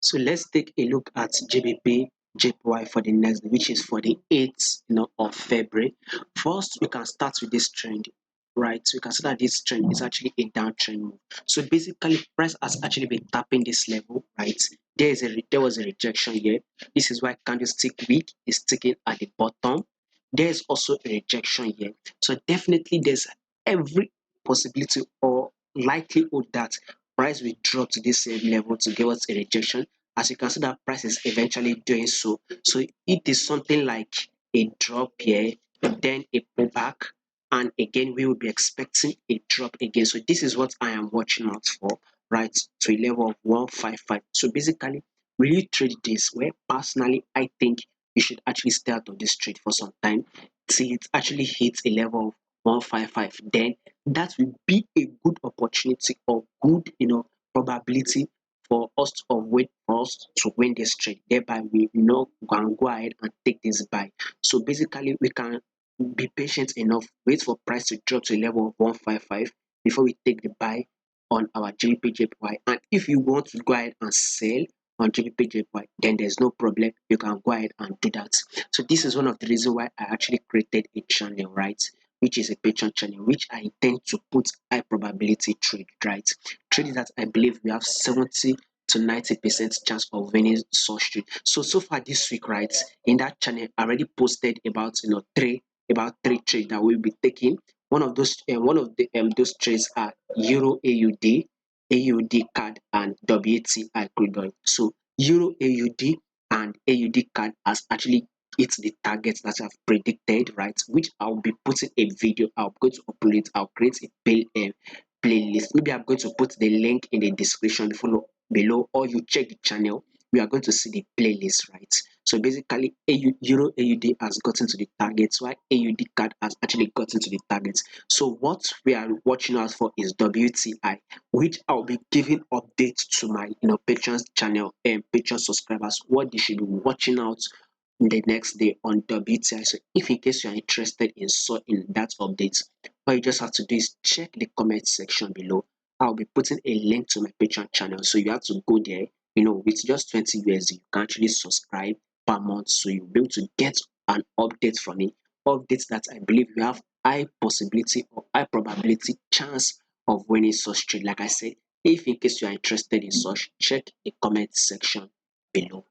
So let's take a look at GBPJPY for the next day, which is for the 8th, of February. First, we can start with this trend, right? So we can see that this trend is actually a downtrend move. So basically, price has actually been tapping this level, right? There was a rejection here. This is why candlestick week is sticking at the bottom. There's also a rejection here. So definitely, there's every possibility or likelihood that price will drop to this same level to give us a rejection. As you can see, that price is eventually doing so. So it is something like a drop here, then a pullback, and again we will be expecting a drop again. So this is what I am watching out for, right? To a level of 155. So basically, will you trade this? Where personally I think you should actually stay out of this trade for some time till it actually hits a level of 155. Then that will be a good opportunity or good, probability for us to wait for us to win this trade. Thereby, we know can go ahead and take this buy. So basically, we can be patient enough, wait for price to drop to a level of 155 before we take the buy on our GBPJPY. And if you want to go ahead and sell on GBPJPY, then there's no problem. You can go ahead and do that. So this is one of the reasons why I actually created a channel, right? Which is a Patreon channel, which I intend to put high probability trade, right? Trade that I believe we have 70 to 90% chance of winning such trade. So far this week, right, in that channel, I already posted about three trades that we'll be taking. One of those trades are Euro AUD, AUD CAD, and WTI crude oil. So Euro AUD and AUD CAD has actually hit the targets that I've predicted, right? Which I'll be putting a video. I'll go to upload it. I'll create a playlist. Maybe I'm going to put the link in the description below, or you check the channel. We are going to see the playlist, right? So basically, Euro AUD has gotten to the targets, while AUD CAD has actually gotten to the targets. So what we are watching out for is WTI, which I'll be giving updates to my Patreon channel and Patreon subscribers what they should be watching out the next day on WTI. So if in case you are interested in that update, all you just have to do is check the comment section below. I'll be putting a link to my Patreon channel, so you have to go there. With just 20 USD, you can actually subscribe per month, so you'll be able to get an update from me. Updates that I believe you have high possibility or high probability chance of winning such trade. Like I said, if in case you are interested in such, check the comment section below.